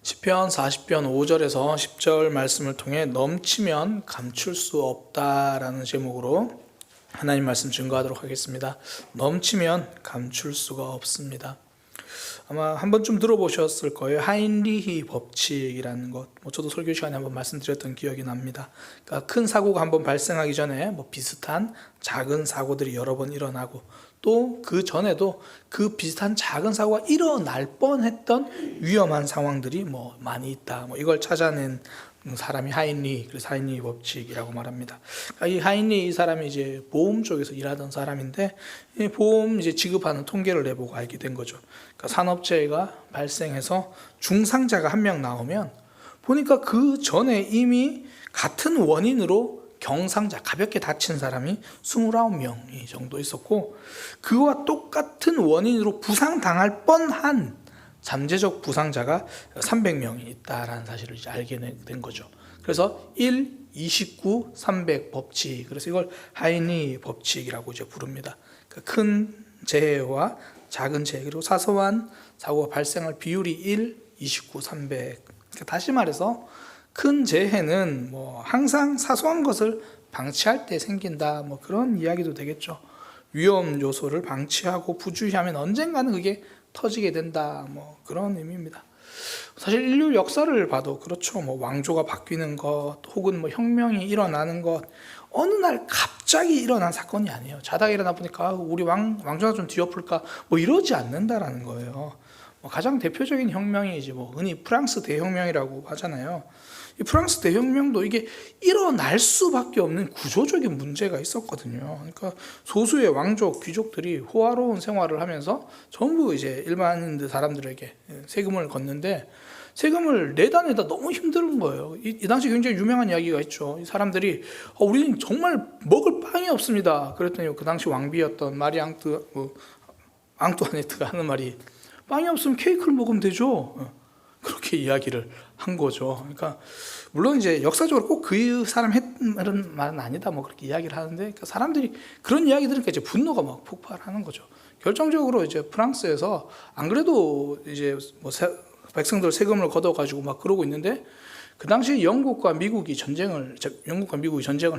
시편 40편 5절에서 10절 말씀을 통해 넘치면 감출 수 없다라는 제목으로 하나님 말씀 증거하도록 하겠습니다. 넘치면 감출 수가 없습니다. 아마 한 번쯤 들어보셨을 거예요. 하인리히 법칙이라는 것. 저도 설교 시간에 한번 말씀드렸던 기억이 납니다. 그러니까 큰 사고가 한번 발생하기 전에 비슷한 작은 사고들이 여러 번 일어나고 또 그 전에도 그 비슷한 작은 사고가 일어날 뻔했던 위험한 상황들이 많이 있다. 이걸 찾아낸 사람이 하인리, 그래서 하인리 법칙이라고 말합니다. 그러니까 이 하인리 이 사람이 이제 보험 쪽에서 일하던 사람인데 이 보험 이제 지급하는 통계를 내보고 알게 된 거죠. 그러니까 산업재해가 발생해서 중상자가 한 명 나오면 보니까 그 전에 이미 같은 원인으로 경상자, 가볍게 다친 사람이 29명이 정도 있었고 그와 똑같은 원인으로 부상당할 뻔한 잠재적 부상자가 300명이 있다라는 사실을 이제 알게 된 거죠. 그래서 1, 29, 300 법칙, 그래서 이걸 하이니 법칙이라고 이제 부릅니다. 그러니까 큰 재해와 작은 재해, 그리고 사소한 사고가 발생할 비율이 1, 29, 300. 그러니까 다시 말해서 큰 재해는 항상 사소한 것을 방치할 때 생긴다, 그런 이야기도 되겠죠. 위험 요소를 방치하고 부주의하면 언젠가는 그게 터지게 된다, 그런 의미입니다. 사실 인류 역사를 봐도 그렇죠. 왕조가 바뀌는 것 혹은 혁명이 일어나는 것 어느 날 갑자기 일어난 사건이 아니에요. 자다가 일어나 보니까 우리 왕조가 좀 뒤엎을까 이러지 않는다라는 거예요. 가장 대표적인 혁명이 이제 흔히 프랑스 대혁명이라고 하잖아요. 이 프랑스 대혁명도 이게 일어날 수밖에 없는 구조적인 문제가 있었거든요. 그러니까 소수의 왕족, 귀족들이 호화로운 생활을 하면서 전부 이제 일반인들 사람들에게 세금을 걷는데 세금을 내다 너무 힘든 거예요. 이 당시 굉장히 유명한 이야기가 있죠. 이 사람들이 우리는 정말 먹을 빵이 없습니다. 그랬더니 그 당시 왕비였던 마리 앙뚜아네트가 하는 말이 빵이 없으면 케이크를 먹으면 되죠. 그렇게 이야기를 한 거죠. 그러니까 물론 이제 역사적으로 꼭 그 사람 했던 말은 아니다, 그렇게 이야기를 하는데, 그러니까 사람들이 그런 이야기 들으니까 이제 분노가 폭발하는 거죠. 결정적으로 이제 프랑스에서 안 그래도 이제 백성들 세금을 걷어가지고 그러고 있는데, 그 당시 영국과 미국이 전쟁을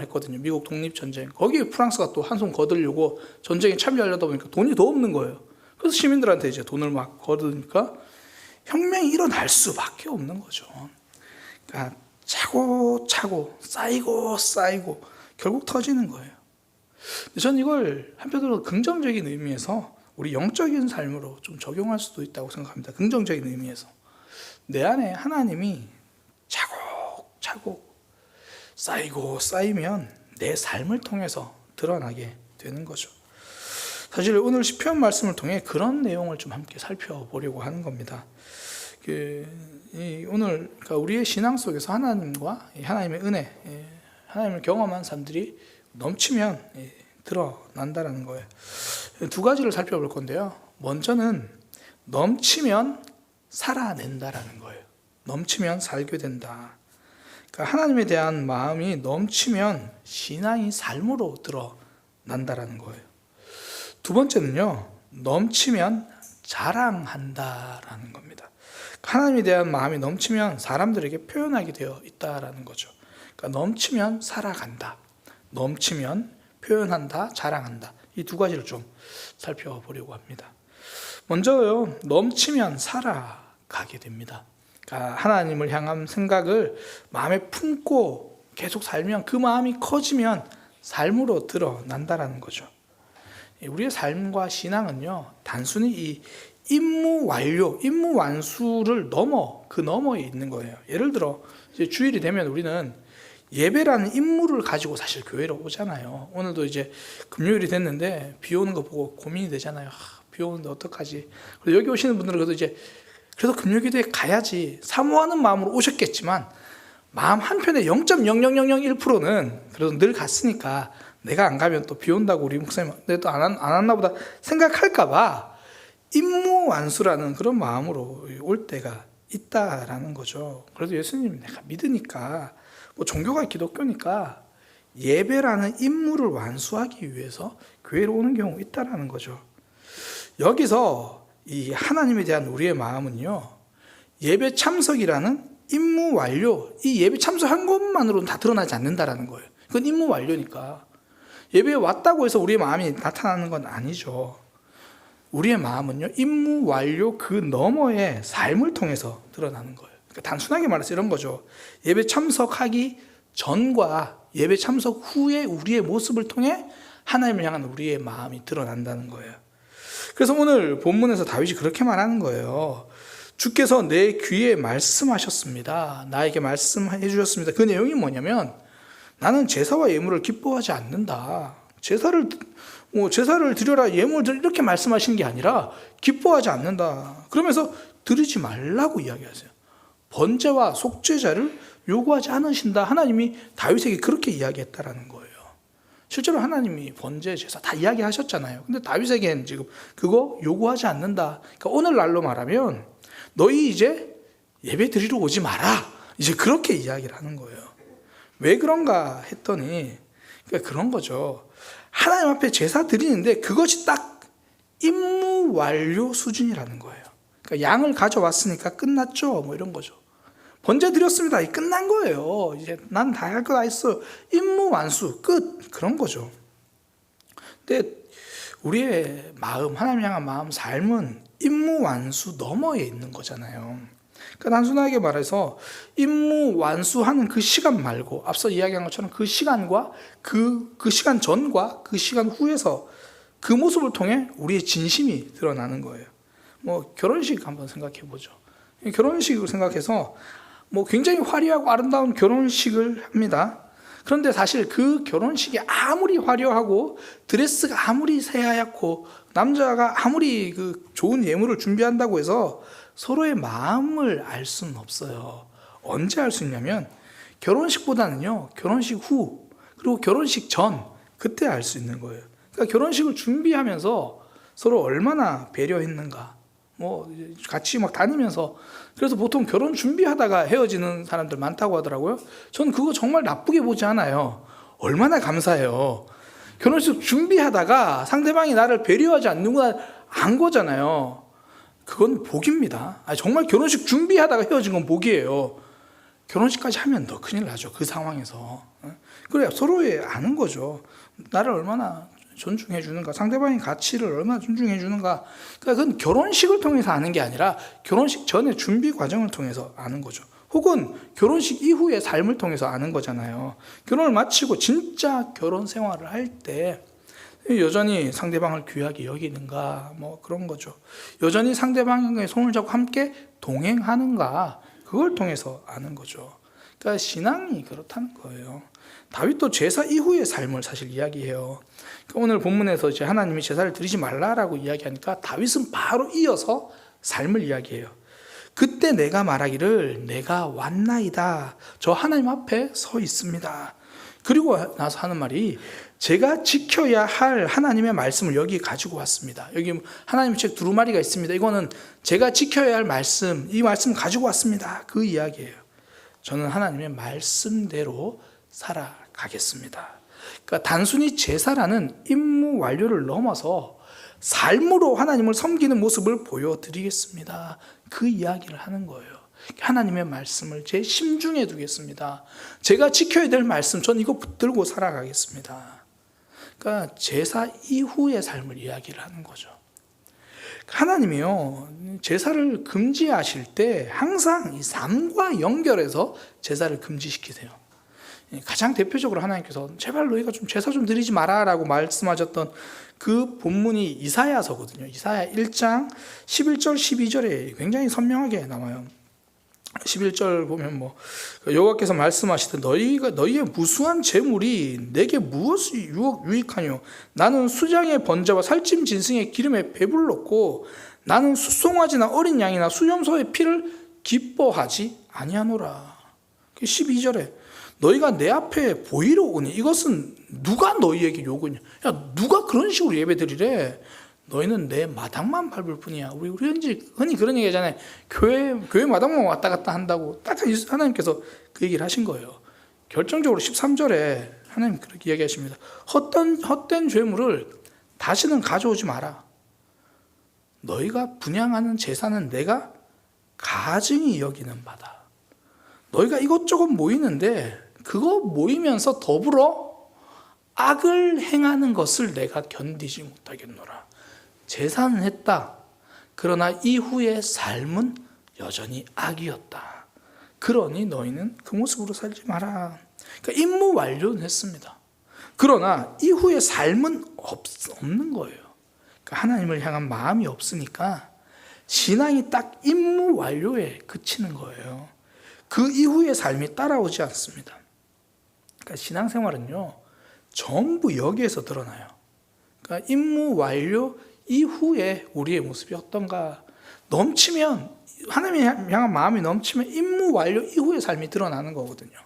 했거든요. 미국 독립전쟁. 거기에 프랑스가 또 한손 거두려고 전쟁에 참여하려다 보니까 돈이 더 없는 거예요. 그래서 시민들한테 이제 돈을 거두니까 혁명이 일어날 수밖에 없는 거죠. 그러니까 차고 쌓이고 결국 터지는 거예요. 저는 이걸 한편으로 긍정적인 의미에서 우리 영적인 삶으로 좀 적용할 수도 있다고 생각합니다. 긍정적인 의미에서 내 안에 하나님이 차곡차곡 쌓이면 내 삶을 통해서 드러나게 되는 거죠. 사실 오늘 시편 말씀을 통해 그런 내용을 좀 함께 살펴보려고 하는 겁니다. 오늘 그러니까 우리의 신앙 속에서 하나님과 하나님의 은혜, 하나님을 경험한 사람들이 넘치면 드러난다는 거예요. 두 가지를 살펴볼 건데요. 먼저는 넘치면 살아낸다라는 거예요. 넘치면 살게 된다. 그러니까 하나님에 대한 마음이 넘치면 신앙이 삶으로 드러난다라는 거예요. 두 번째는요, 넘치면 자랑한다라는 겁니다. 하나님에 대한 마음이 넘치면 사람들에게 표현하게 되어 있다라는 거죠. 그러니까 넘치면 살아간다, 넘치면 표현한다, 자랑한다. 이 두 가지를 좀 살펴보려고 합니다. 먼저요, 넘치면 살아가게 됩니다. 그러니까 하나님을 향한 생각을 마음에 품고 계속 살면 그 마음이 커지면 삶으로 드러난다라는 거죠. 우리의 삶과 신앙은요, 단순히 이 임무 완료, 임무 완수를 그 너머에 있는 거예요. 예를 들어 이제 주일이 되면 우리는 예배라는 임무를 가지고 사실 교회로 오잖아요. 오늘도 이제 금요일이 됐는데 비 오는 거 보고 고민이 되잖아요. 비 오는데 어떡하지? 그래서 여기 오시는 분들은 그래도 금요기도에 가야지 사모하는 마음으로 오셨겠지만 마음 한편에 0.00001%는 그래도 늘 갔으니까 내가 안 가면 또 비 온다고 우리 목사님 내가 또 안 왔나 보다 생각할까 봐 임무 완수라는 그런 마음으로 올 때가 있다라는 거죠. 그래도 예수님 내가 믿으니까 종교가 기독교니까 예배라는 임무를 완수하기 위해서 교회로 오는 경우가 있다라는 거죠. 여기서 이 하나님에 대한 우리의 마음은요, 예배 참석이라는 임무 완료, 이 예배 참석한 것만으로는 다 드러나지 않는다라는 거예요. 그건 임무 완료니까. 예배에 왔다고 해서 우리의 마음이 나타나는 건 아니죠. 우리의 마음은요, 임무 완료 그 너머의 삶을 통해서 드러나는 거예요. 그러니까 단순하게 말해서 이런 거죠. 예배 참석하기 전과 예배 참석 후에 우리의 모습을 통해 하나님을 향한 우리의 마음이 드러난다는 거예요. 그래서 오늘 본문에서 다윗이 그렇게 말하는 거예요. 주께서 내 귀에 말씀하셨습니다. 나에게 말씀해 주셨습니다. 그 내용이 뭐냐면, 나는 제사와 예물을 기뻐하지 않는다. 제사를 드려라, 예물을 드리라, 이렇게 말씀하시는 게 아니라 기뻐하지 않는다. 그러면서 드리지 말라고 이야기하세요. 번제와 속죄자를 요구하지 않으신다. 하나님이 다윗에게 그렇게 이야기했다라는 거예요. 실제로 하나님이 번제, 제사 다 이야기하셨잖아요. 근데 다윗에게는 지금 그거 요구하지 않는다. 그러니까 오늘날로 말하면 너희 이제 예배 드리러 오지 마라. 이제 그렇게 이야기를 하는 거예요. 왜 그런가 했더니, 그러니까 그런 거죠. 하나님 앞에 제사 드리는데 그것이 딱 임무 완료 수준이라는 거예요. 그러니까 양을 가져왔으니까 끝났죠. 뭐 이런 거죠. 번제 드렸습니다. 끝난 거예요. 이제 난 다 할 거 다 했어. 임무 완수, 끝. 그런 거죠. 근데 우리의 마음, 하나님 향한 마음, 삶은 임무 완수 너머에 있는 거잖아요. 그러니까 단순하게 말해서 임무 완수하는 그 시간 말고, 앞서 이야기한 것처럼 그 시간과 그 시간 전과 그 시간 후에서 그 모습을 통해 우리의 진심이 드러나는 거예요. 뭐 결혼식 한번 생각해 보죠. 결혼식을 생각해서 굉장히 화려하고 아름다운 결혼식을 합니다. 그런데 사실 그 결혼식이 아무리 화려하고 드레스가 아무리 새하얗고 남자가 아무리 그 좋은 예물을 준비한다고 해서 서로의 마음을 알 수는 없어요. 언제 알 수 있냐면 결혼식보다는요, 결혼식 후 그리고 결혼식 전, 그때 알 수 있는 거예요. 그러니까 결혼식을 준비하면서 서로 얼마나 배려했는가, 같이 다니면서, 그래서 보통 결혼 준비하다가 헤어지는 사람들 많다고 하더라고요. 저는 그거 정말 나쁘게 보지 않아요. 얼마나 감사해요. 결혼식 준비하다가 상대방이 나를 배려하지 않는구나 안 거잖아요. 그건 복입니다. 정말 결혼식 준비하다가 헤어진 건 복이에요. 결혼식까지 하면 더 큰일 나죠. 그 상황에서. 그래, 서로의 아는 거죠. 나를 얼마나 존중해 주는가, 상대방의 가치를 얼마나 존중해 주는가. 그러니까 그건 결혼식을 통해서 아는 게 아니라 결혼식 전의 준비 과정을 통해서 아는 거죠. 혹은 결혼식 이후의 삶을 통해서 아는 거잖아요. 결혼을 마치고 진짜 결혼 생활을 할 때 여전히 상대방을 귀하게 여기는가, 그런 거죠. 여전히 상대방의 손을 잡고 함께 동행하는가, 그걸 통해서 아는 거죠. 그러니까 신앙이 그렇다는 거예요. 다윗도 제사 이후의 삶을 사실 이야기해요. 그러니까 오늘 본문에서 이제 하나님이 제사를 드리지 말라라고 이야기하니까 다윗은 바로 이어서 삶을 이야기해요. 그때 내가 말하기를 내가 왔나이다. 저 하나님 앞에 서 있습니다. 그리고 나서 하는 말이 제가 지켜야 할 하나님의 말씀을 여기 가지고 왔습니다. 여기 하나님의 책 두루마리가 있습니다. 이거는 제가 지켜야 할 말씀, 이 말씀 가지고 왔습니다. 그 이야기예요. 저는 하나님의 말씀대로 살아가겠습니다. 그러니까 단순히 제사라는 임무 완료를 넘어서 삶으로 하나님을 섬기는 모습을 보여드리겠습니다. 그 이야기를 하는 거예요. 하나님의 말씀을 제 심중에 두겠습니다. 제가 지켜야 될 말씀, 전 이거 붙들고 살아가겠습니다. 그러니까 제사 이후의 삶을 이야기를 하는 거죠. 하나님이요, 제사를 금지하실 때 항상 이 삶과 연결해서 제사를 금지시키세요. 가장 대표적으로 하나님께서 제발 너희가 좀 제사 좀 드리지 마라 라고 말씀하셨던 그 본문이 이사야서거든요. 이사야 1장 11절 12절에 굉장히 선명하게 나와요. 11절 보면 여호와께서 말씀하시되 너희의 무수한 재물이 내게 무엇이 유익하뇨? 나는 수장의 번제와 살찜 짐승의 기름에 배불렀고 나는 숫송아지나 어린 양이나 수염소의 피를 기뻐하지 아니하노라. 12절에 너희가 내 앞에 보이러 오니 이것은 누가 너희에게 요구냐? 야, 누가 그런 식으로 예배드리래? 너희는 내 마당만 밟을 뿐이야. 우리 흔히 그런 얘기 하잖아요. 교회 마당만 왔다 갔다 한다고. 딱 하나님께서 그 얘기를 하신 거예요. 결정적으로 13절에 하나님 그렇게 이야기하십니다. 헛된 죄물을 다시는 가져오지 마라. 너희가 분향하는 제사는 내가 가증히 여기는 바다. 너희가 이것저것 모이는데 그거 모이면서 더불어 악을 행하는 것을 내가 견디지 못하겠노라. 제사는 했다. 그러나 이후의 삶은 여전히 악이었다. 그러니 너희는 그 모습으로 살지 마라. 그러니까 임무 완료는 했습니다. 그러나 이후의 삶은 없는 거예요. 그러니까 하나님을 향한 마음이 없으니까 신앙이 딱 임무 완료에 그치는 거예요. 그 이후의 삶이 따라오지 않습니다. 그러니까 신앙생활은요, 전부 여기에서 드러나요. 그러니까 임무 완료 이후에 우리의 모습이 어떤가. 넘치면, 하나님을 향한 마음이 넘치면 임무 완료 이후의 삶이 드러나는 거거든요.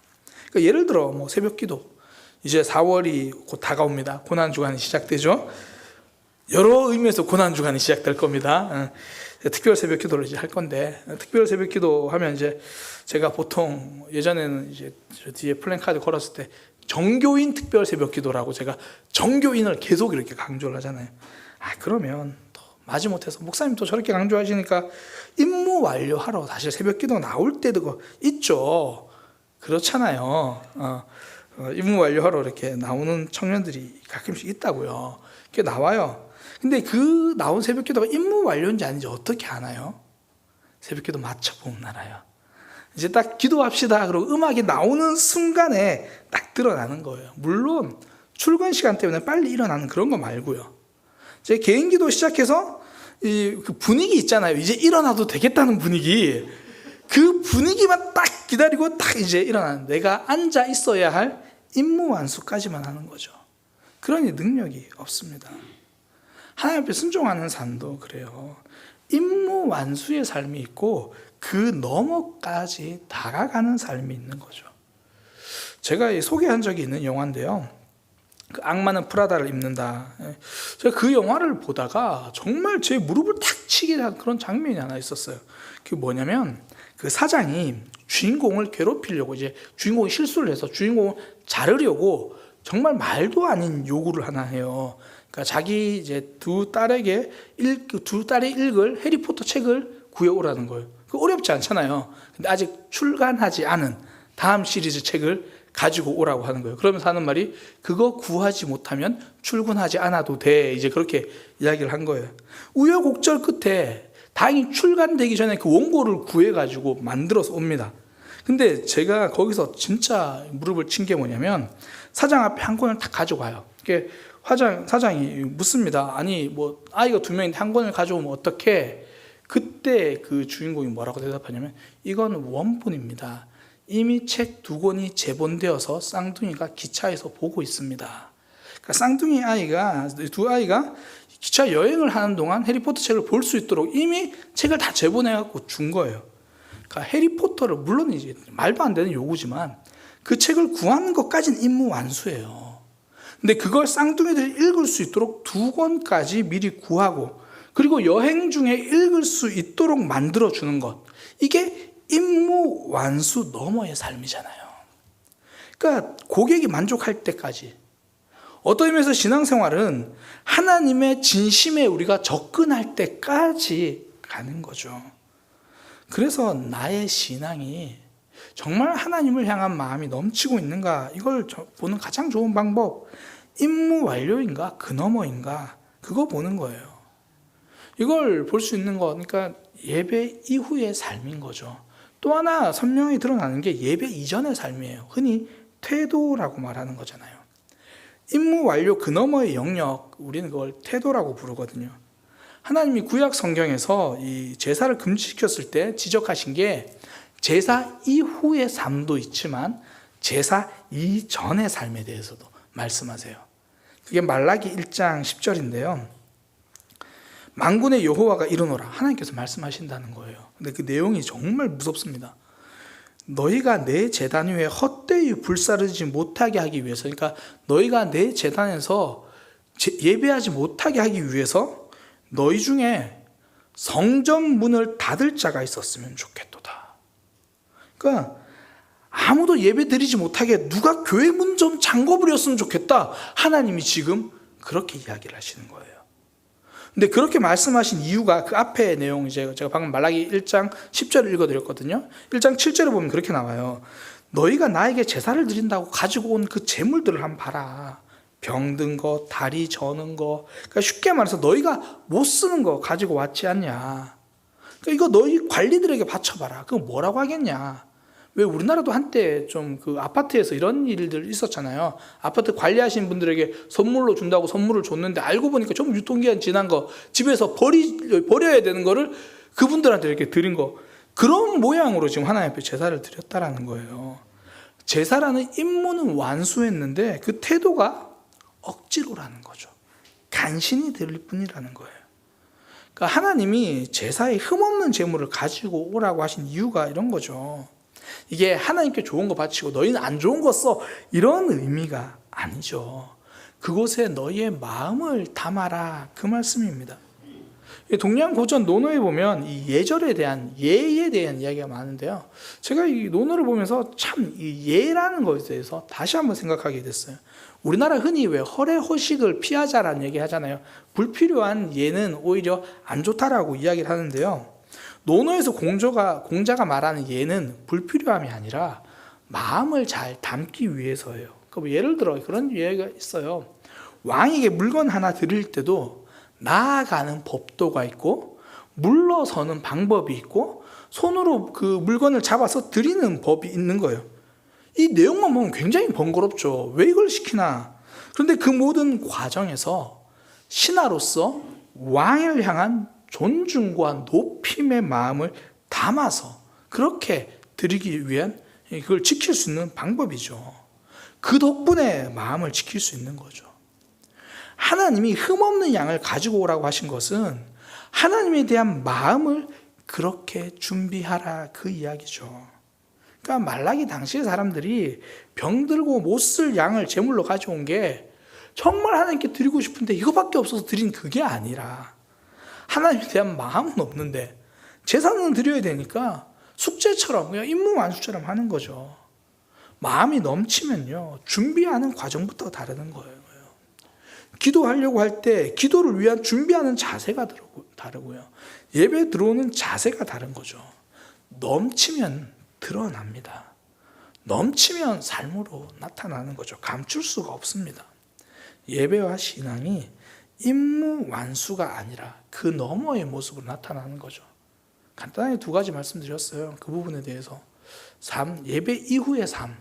그러니까 예를 들어 뭐 새벽 기도, 이제 4월이 곧 다가옵니다. 고난주간이 시작되죠. 여러 의미에서 고난주간이 시작될 겁니다. 특별 새벽 기도를 이제 할 건데, 특별 새벽 기도 하면 이제 제가 보통 예전에는 이제 뒤에 플랜카드 걸었을 때 정교인 특별 새벽 기도라고 제가 정교인을 계속 이렇게 강조를 하잖아요. 그러면 또 마지못해서 목사님 또 저렇게 강조하시니까 임무 완료하러 사실 새벽 기도 나올 때도 있죠. 그렇잖아요. 임무 완료하러 이렇게 나오는 청년들이 가끔씩 있다고요. 그게 나와요. 근데 그 나온 새벽 기도가 임무 완료인지 아닌지 어떻게 아나요? 새벽 기도 맞춰보면 알아요. 이제 딱 기도합시다. 그리고 음악이 나오는 순간에 딱 드러나는 거예요. 물론 출근 시간 때문에 빨리 일어나는 그런 거 말고요. 제 개인 기도 시작해서 그 분위기 있잖아요. 이제 일어나도 되겠다는 분위기. 그 분위기만 딱 기다리고 딱 이제 일어나는, 내가 앉아 있어야 할 임무 완수까지만 하는 거죠. 그러니 능력이 없습니다. 하나님 앞에 순종하는 삶도 그래요. 임무 완수의 삶이 있고 그 너머까지 다가가는 삶이 있는 거죠. 제가 소개한 적이 있는 영화인데요. 그 악마는 프라다를 입는다. 제가 그 영화를 보다가 정말 제 무릎을 탁 치게 한 그런 장면이 하나 있었어요. 그게 뭐냐면 그 사장이 주인공을 괴롭히려고, 이제 주인공이 실수를 해서 주인공을 자르려고 정말 말도 아닌 요구를 하나 해요. 그러니까 자기 이제 두 딸이 읽을 해리포터 책을 구해오라는 거예요. 그 어렵지 않잖아요. 근데 아직 출간하지 않은 다음 시리즈 책을 가지고 오라고 하는 거예요. 그러면서 하는 말이, 그거 구하지 못하면 출근하지 않아도 돼. 이제 그렇게 이야기를 한 거예요. 우여곡절 끝에 다행히 출간되기 전에 그 원고를 구해가지고 만들어서 옵니다. 근데 제가 거기서 진짜 무릎을 친 게 뭐냐면, 사장 앞에 한 권을 딱 가져가요. 이게 사장이 묻습니다. 아니 뭐 아이가 2명인데 한 권을 가져오면 어떡해? 그때 그 주인공이 뭐라고 대답하냐면, 이건 원본입니다. 이미 책 2권이 제본되어서 쌍둥이가 기차에서 보고 있습니다. 그러니까 쌍둥이 아이가, 두 아이가 기차 여행을 하는 동안 해리포터 책을 볼 수 있도록 이미 책을 다 제본해갖고 준 거예요. 그러니까 해리포터를, 물론 이제 말도 안 되는 요구지만 그 책을 구하는 것까지는 임무 완수예요. 근데 그걸 쌍둥이들이 읽을 수 있도록 2권까지 미리 구하고, 그리고 여행 중에 읽을 수 있도록 만들어주는 것, 이게 임무 완수 너머의 삶이잖아요. 그러니까 고객이 만족할 때까지. 어떤 의미에서 신앙생활은 하나님의 진심에 우리가 접근할 때까지 가는 거죠. 그래서 나의 신앙이 정말 하나님을 향한 마음이 넘치고 있는가, 이걸 보는 가장 좋은 방법, 임무 완료인가 그 너머인가, 그거 보는 거예요. 이걸 볼 수 있는 거, 그러니까 예배 이후의 삶인 거죠. 또 하나 선명히 드러나는 게 예배 이전의 삶이에요. 흔히 태도라고 말하는 거잖아요. 임무 완료 그 너머의 영역, 우리는 그걸 태도라고 부르거든요. 하나님이 구약 성경에서 이 제사를 금지시켰을 때 지적하신 게, 제사 이후의 삶도 있지만 제사 이전의 삶에 대해서도 말씀하세요. 그게 말라기 1장 10절인데요. 만군의 여호와가 이르노라, 하나님께서 말씀하신다는 거예요. 근데 그 내용이 정말 무섭습니다. 너희가 내 제단 위에 헛되이 불사르지 못하게 하기 위해서, 그러니까 너희가 내 제단에서 예배하지 못하게 하기 위해서 너희 중에 성전 문을 닫을 자가 있었으면 좋겠도다. 그러니까 아무도 예배 드리지 못하게 누가 교회 문 좀 잠궈버렸으면 좋겠다. 하나님이 지금 그렇게 이야기를 하시는 거예요. 근데 그렇게 말씀하신 이유가 그 앞에 내용, 이제 제가 방금 말라기 1장 10절을 읽어드렸거든요. 1장 7절에 보면 그렇게 나와요. 너희가 나에게 제사를 드린다고 가지고 온 그 재물들을 한번 봐라. 병든 거, 다리 저는 거, 그러니까 쉽게 말해서 너희가 못 쓰는 거 가지고 왔지 않냐. 그러니까 이거 너희 관리들에게 바쳐봐라. 그거 뭐라고 하겠냐. 왜 우리나라도 한때 좀 그 아파트에서 이런 일들 있었잖아요. 아파트 관리하시는 분들에게 선물로 준다고 선물을 줬는데 알고 보니까 좀 유통기한 지난 거, 집에서 버려야 되는 거를 그분들한테 이렇게 드린 거, 그런 모양으로 지금 하나님 앞에 제사를 드렸다라는 거예요. 제사라는 임무는 완수했는데 그 태도가 억지로라는 거죠. 간신히 드릴 뿐이라는 거예요. 그러니까 하나님이 제사에 흠없는 제물을 가지고 오라고 하신 이유가 이런 거죠. 이게 하나님께 좋은 거 바치고 너희는 안 좋은 거 써, 이런 의미가 아니죠. 그곳에 너희의 마음을 담아라, 그 말씀입니다. 동양 고전 논어에 보면 이 예절에 대한, 예에 대한 이야기가 많은데요, 제가 이 논어를 보면서 참 이 예라는 것에 대해서 다시 한번 생각하게 됐어요. 우리나라 흔히 왜 허례허식을 피하자라는 얘기 하잖아요. 불필요한 예는 오히려 안 좋다라고 이야기를 하는데요, 논어에서 공자가 말하는 예는 불필요함이 아니라 마음을 잘 담기 위해서예요. 예를 들어 그런 예가 있어요. 왕에게 물건 하나 드릴 때도 나아가는 법도가 있고, 물러서는 방법이 있고, 손으로 그 물건을 잡아서 드리는 법이 있는 거예요. 이 내용만 보면 굉장히 번거롭죠. 왜 이걸 시키나. 그런데 그 모든 과정에서 신하로서 왕을 향한 존중과 높임의 마음을 담아서 그렇게 드리기 위한, 그걸 지킬 수 있는 방법이죠. 그 덕분에 마음을 지킬 수 있는 거죠. 하나님이 흠없는 양을 가지고 오라고 하신 것은 하나님에 대한 마음을 그렇게 준비하라, 그 이야기죠. 그러니까 말라기 당시의 사람들이 병들고 못 쓸 양을 제물로 가져온 게 정말 하나님께 드리고 싶은데 이거밖에 없어서 드린 그게 아니라, 하나님에 대한 마음은 없는데 제사는 드려야 되니까 숙제처럼, 그냥 임무 완수처럼 하는 거죠. 마음이 넘치면요, 준비하는 과정부터 다르는 거예요. 기도하려고 할 때 기도를 위한 준비하는 자세가 다르고요, 예배 들어오는 자세가 다른 거죠. 넘치면 드러납니다. 넘치면 삶으로 나타나는 거죠. 감출 수가 없습니다. 예배와 신앙이 임무 완수가 아니라 그 너머의 모습으로 나타나는 거죠. 간단하게 두 가지 말씀드렸어요. 그 부분에 대해서 예배 이후의 삶,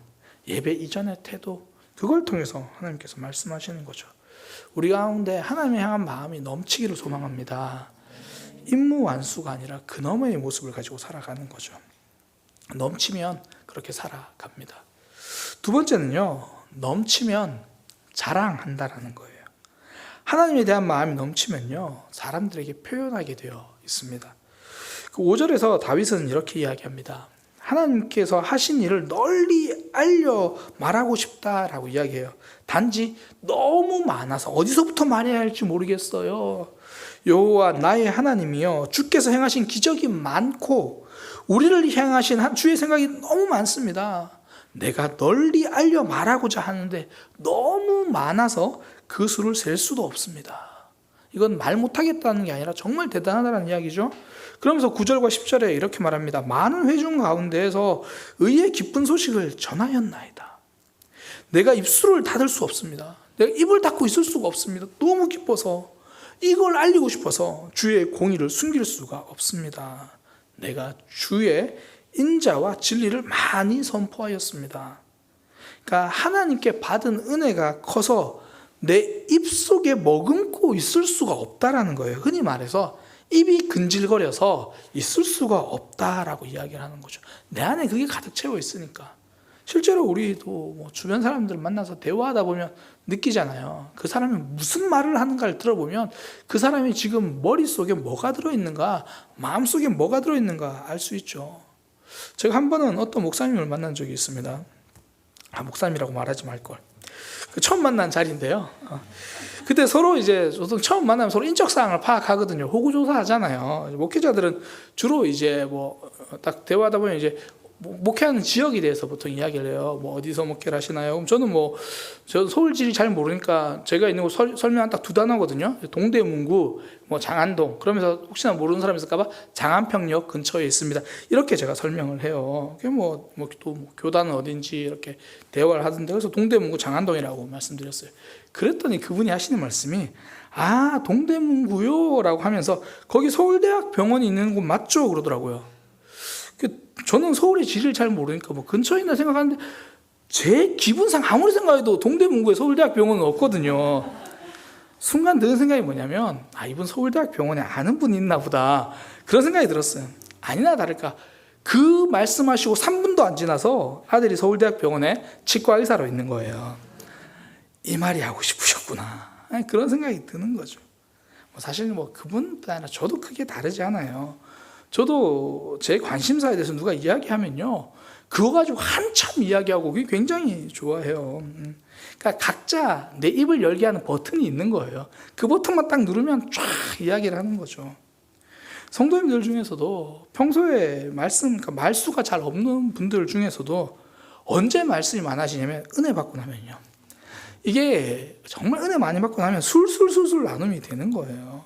예배 이전의 태도, 그걸 통해서 하나님께서 말씀하시는 거죠. 우리 가운데 하나님을 향한 마음이 넘치기를 소망합니다. 임무 완수가 아니라 그 너머의 모습을 가지고 살아가는 거죠. 넘치면 그렇게 살아갑니다. 두 번째는요, 넘치면 자랑한다라는 거예요. 하나님에 대한 마음이 넘치면요, 사람들에게 표현하게 되어 있습니다. 그 5절에서 다윗은 이렇게 이야기합니다. 하나님께서 하신 일을 널리 알려 말하고 싶다라고 이야기해요. 단지 너무 많아서 어디서부터 말해야 할지 모르겠어요. 여호와 나의 하나님이여, 주께서 행하신 기적이 많고 우리를 향하신 주의 생각이 너무 많습니다. 내가 널리 알려 말하고자 하는데 너무 많아서 그 수를 셀 수도 없습니다. 이건 말 못하겠다는 게 아니라 정말 대단하다는 이야기죠. 그러면서 9절과 10절에 이렇게 말합니다. 많은 회중 가운데에서 의의 기쁜 소식을 전하였나이다. 내가 입술을 닫을 수 없습니다. 내가 입을 닫고 있을 수가 없습니다. 너무 기뻐서, 이걸 알리고 싶어서 주의 공의를 숨길 수가 없습니다. 내가 주의 인자와 진리를 많이 선포하였습니다. 그러니까 하나님께 받은 은혜가 커서 내 입속에 머금고 있을 수가 없다라는 거예요. 흔히 말해서 입이 근질거려서 있을 수가 없다라고 이야기를 하는 거죠. 내 안에 그게 가득 채워 있으니까. 실제로 우리도 주변 사람들 만나서 대화하다 보면 느끼잖아요. 그 사람이 무슨 말을 하는가를 들어보면 그 사람이 지금 머릿속에 뭐가 들어있는가, 마음속에 뭐가 들어있는가 알 수 있죠. 제가 한 번은 어떤 목사님을 만난 적이 있습니다. 목사님이라고 말하지 말걸. 처음 만난 자리인데요. 그때 서로 이제 처음 만나면 서로 인적사항을 파악하거든요. 호구조사 하잖아요. 목회자들은 주로 이제 딱 대화하다 보면 이제 목회하는 지역에 대해서 보통 이야기를 해요. 뭐 어디서 목회를 하시나요? 그럼 저는 저 서울지리 잘 모르니까 제가 있는 곳 설명한 딱 두 단어거든요. 동대문구, 뭐 장안동. 그러면서 혹시나 모르는 사람 있을까봐 장안평역 근처에 있습니다. 이렇게 제가 설명을 해요. 그게 또 교단은 어딘지 이렇게 대화를 하던데, 그래서 동대문구 장안동이라고 말씀드렸어요. 그랬더니 그분이 하시는 말씀이, 아, 동대문구요라고 하면서 거기 서울대학 병원이 있는 곳 맞죠? 그러더라고요. 저는 서울의 지리를 잘 모르니까 뭐 근처에 있나 생각하는데, 제 기분상 아무리 생각해도 동대문구에 서울대학 병원은 없거든요. 순간 드는 생각이 뭐냐면, 아, 이분 서울대학 병원에 아는 분이 있나 보다, 그런 생각이 들었어요. 아니나 다를까 그 말씀하시고 3분도 안 지나서 아들이 서울대학 병원에 치과 의사로 있는 거예요. 이 말이 하고 싶으셨구나, 그런 생각이 드는 거죠. 사실 그분도 아니라 저도 크게 다르지 않아요. 저도 제 관심사에 대해서 누가 이야기하면요, 그거 가지고 한참 이야기하고 그게 굉장히 좋아해요. 그러니까 각자 내 입을 열게 하는 버튼이 있는 거예요. 그 버튼만 딱 누르면 쫙 이야기를 하는 거죠. 성도님들 중에서도 평소에 그러니까 말수가 잘 없는 분들 중에서도 언제 말씀이 많아지냐면 은혜 받고 나면요. 이게 정말 은혜 많이 받고 나면 술술술술 나눔이 되는 거예요.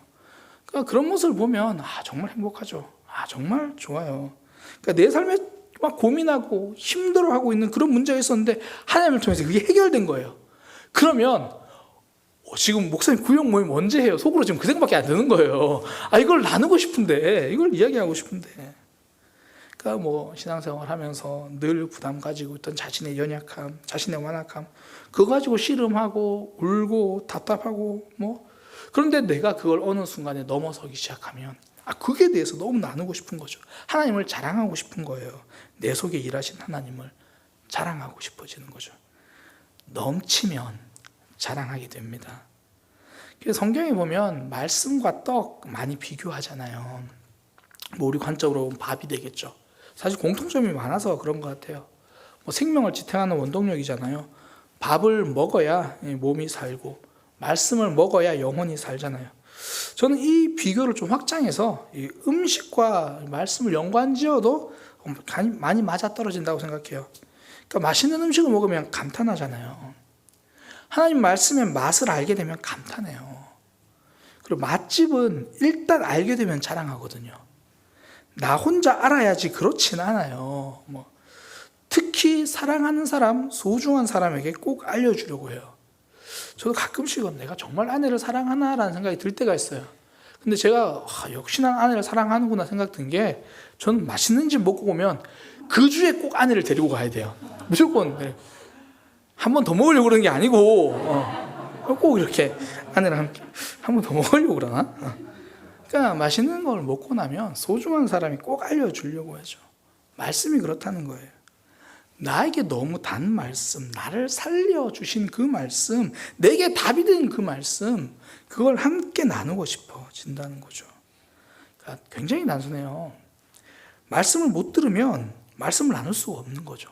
그러니까 그런 모습을 보면 정말 행복하죠. 정말 좋아요. 그러니까 내 삶에 막 고민하고 힘들어하고 있는 그런 문제가 있었는데 하나님을 통해서 그게 해결된 거예요. 그러면 지금 목사님 구역 모임 언제 해요? 속으로 지금 그 생각밖에 안 드는 거예요. 이걸 나누고 싶은데, 이걸 이야기하고 싶은데. 그러니까 신앙생활 하면서 늘 부담 가지고 있던 자신의 연약함, 자신의 완악함, 그거 가지고 씨름하고 울고 답답하고 그런데 내가 그걸 어느 순간에 넘어서기 시작하면 그게 대해서 너무 나누고 싶은 거죠. 하나님을 자랑하고 싶은 거예요. 내 속에 일하신 하나님을 자랑하고 싶어지는 거죠. 넘치면 자랑하게 됩니다. 그래서 성경에 보면 말씀과 떡 많이 비교하잖아요. 우리 관점으로 보면 밥이 되겠죠. 사실 공통점이 많아서 그런 것 같아요. 생명을 지탱하는 원동력이잖아요. 밥을 먹어야 몸이 살고 말씀을 먹어야 영혼이 살잖아요. 저는 이 비교를 좀 확장해서 이 음식과 말씀을 연관지어도 많이 맞아떨어진다고 생각해요. 그러니까 맛있는 음식을 먹으면 감탄하잖아요. 하나님 말씀의 맛을 알게 되면 감탄해요. 그리고 맛집은 일단 알게 되면 자랑하거든요. 나 혼자 알아야지 그렇진 않아요. 특히 사랑하는 사람, 소중한 사람에게 꼭 알려주려고 해요. 저도 가끔씩은 내가 정말 아내를 사랑하나라는 생각이 들 때가 있어요. 근데 제가 역시나 아내를 사랑하는구나 생각 든 게, 저는 맛있는 집 먹고 오면 그 주에 꼭 아내를 데리고 가야 돼요. 무조건 한 번 더 먹으려고 그러는 게 아니고 꼭 이렇게 아내랑 함께 한 번 더 먹으려고 그러나? 그러니까 맛있는 걸 먹고 나면 소중한 사람이 꼭 알려주려고 하죠. 말씀이 그렇다는 거예요. 나에게 너무 단 말씀, 나를 살려주신 그 말씀, 내게 답이 된 그 말씀, 그걸 함께 나누고 싶어진다는 거죠. 그러니까 굉장히 단순해요. 말씀을 못 들으면 말씀을 나눌 수가 없는 거죠.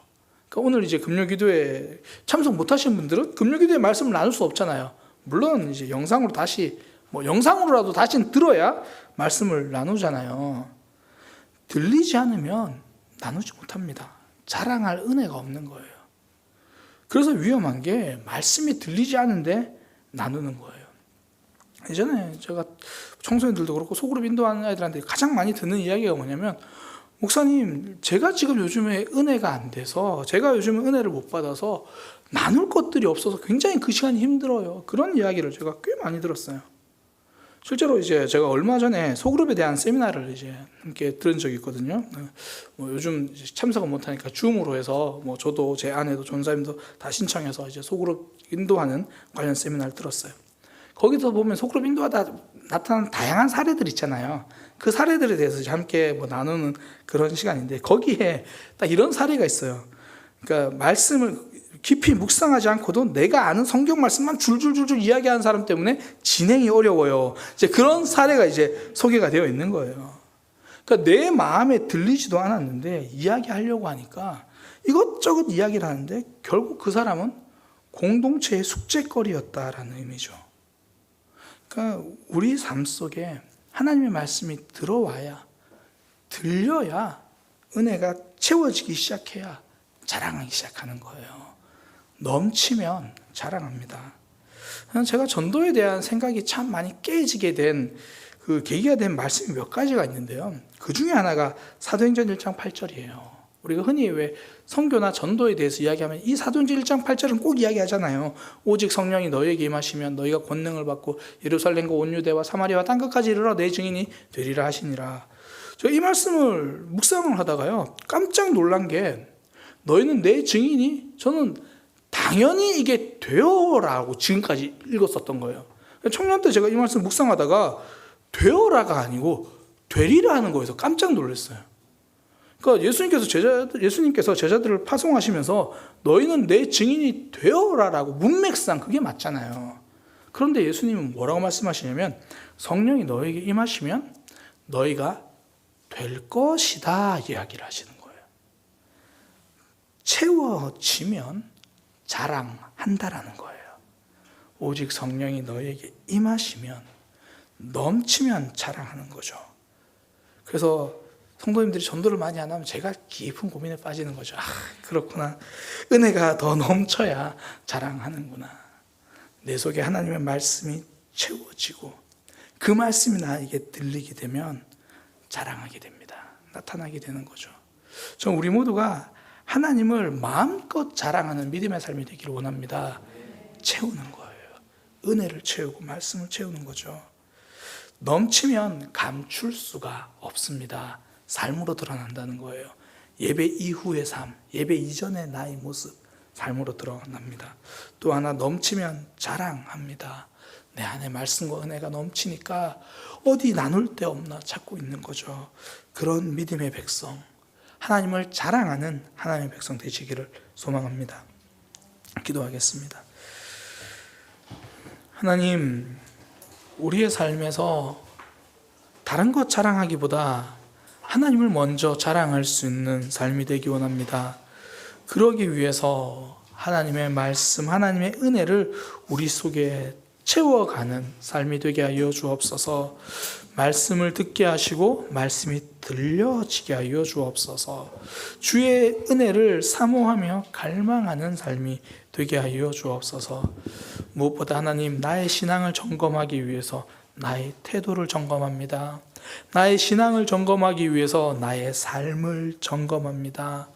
그러니까 오늘 이제 금요기도에 참석 못 하신 분들은 금요기도에 말씀을 나눌 수 없잖아요. 물론 이제 영상으로라도 다시 들어야 말씀을 나누잖아요. 들리지 않으면 나누지 못합니다. 자랑할 은혜가 없는 거예요. 그래서 위험한 게 말씀이 들리지 않은데 나누는 거예요. 예전에 제가 청소년들도 그렇고 소그룹 인도하는 아이들한테 가장 많이 듣는 이야기가 뭐냐면, 목사님, 제가 지금 요즘에 은혜가 안 돼서, 제가 요즘에 은혜를 못 받아서 나눌 것들이 없어서 굉장히 그 시간이 힘들어요. 그런 이야기를 제가 꽤 많이 들었어요. 실제로 이제 제가 얼마 전에 소그룹에 대한 세미나를 이제 함께 들은 적이 있거든요. 요즘 참석을 못하니까 줌으로 해서 저도 제 아내도 전사님도 다 신청해서 이제 소그룹 인도하는 관련 세미나를 들었어요. 거기서 보면 소그룹 인도하다 나타난 다양한 사례들 있잖아요. 그 사례들에 대해서 이제 함께 나누는 그런 시간인데, 거기에 딱 이런 사례가 있어요. 그러니까 말씀을 깊이 묵상하지 않고도 내가 아는 성경 말씀만 줄줄줄줄 이야기하는 사람 때문에 진행이 어려워요. 이제 그런 사례가 이제 소개가 되어 있는 거예요. 그러니까 내 마음에 들리지도 않았는데 이야기하려고 하니까 이것저것 이야기를 하는데 결국 그 사람은 공동체의 숙제거리였다라는 의미죠. 그러니까 우리 삶 속에 하나님의 말씀이 들려야 은혜가 채워지기 시작해야 자랑하기 시작하는 거예요. 넘치면 자랑합니다. 제가 전도에 대한 생각이 참 많이 깨지게 된 그 계기가 된 말씀이 몇 가지가 있는데요. 그 중에 하나가 사도행전 1장 8절이에요. 우리가 흔히 왜 선교나 전도에 대해서 이야기하면 이 사도행전 1장 8절은 꼭 이야기하잖아요. 오직 성령이 너희에게 임하시면 너희가 권능을 받고 예루살렘과 온 유대와 사마리아와 땅끝까지 이르러 내 증인이 되리라 하시니라. 제가 이 말씀을 묵상을 하다가요, 깜짝 놀란 게, 너희는 내 증인이, 저는 당연히 이게 되어라고 지금까지 읽었었던 거예요. 청년 때 제가 이 말씀 묵상하다가 되어라가 아니고 되리라는 거에서 깜짝 놀랐어요. 그러니까 예수님께서 제자들을 파송하시면서 너희는 내 증인이 되어라라고 문맥상 그게 맞잖아요. 그런데 예수님은 뭐라고 말씀하시냐면 성령이 너희에게 임하시면 너희가 될 것이다 이야기를 하시는 거예요. 채워지면 자랑한다라는 거예요. 오직 성령이 너희에게 임하시면 넘치면 자랑하는 거죠. 그래서 성도님들이 전도를 많이 안 하면 제가 깊은 고민에 빠지는 거죠. 그렇구나. 은혜가 더 넘쳐야 자랑하는구나. 내 속에 하나님의 말씀이 채워지고 그 말씀이 나에게 들리게 되면 자랑하게 됩니다. 나타나게 되는 거죠. 저는 우리 모두가 하나님을 마음껏 자랑하는 믿음의 삶이 되기를 원합니다. 채우는 거예요. 은혜를 채우고 말씀을 채우는 거죠. 넘치면 감출 수가 없습니다. 삶으로 드러난다는 거예요. 예배 이후의 삶, 예배 이전의 나의 모습, 삶으로 드러납니다. 또 하나, 넘치면 자랑합니다. 내 안에 말씀과 은혜가 넘치니까 어디 나눌 데 없나 찾고 있는 거죠. 그런 믿음의 백성, 하나님을 자랑하는 하나님의 백성 되시기를 소망합니다. 기도하겠습니다. 하나님, 우리의 삶에서 다른 것 자랑하기보다 하나님을 먼저 자랑할 수 있는 삶이 되기 원합니다. 그러기 위해서 하나님의 말씀, 하나님의 은혜를 우리 속에 채워가는 삶이 되게 하여 주옵소서. 말씀을 듣게 하시고 말씀이 들려지게 하여 주옵소서. 주의 은혜를 사모하며 갈망하는 삶이 되게 하여 주옵소서. 무엇보다 하나님, 나의 신앙을 점검하기 위해서 나의 태도를 점검합니다. 나의 신앙을 점검하기 위해서 나의 삶을 점검합니다.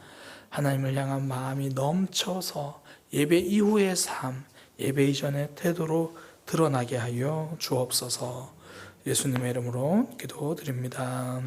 하나님을 향한 마음이 넘쳐서 예배 이후의 삶, 예배 이전의 태도로 드러나게 하여 주옵소서. 예수님의 이름으로 기도드립니다.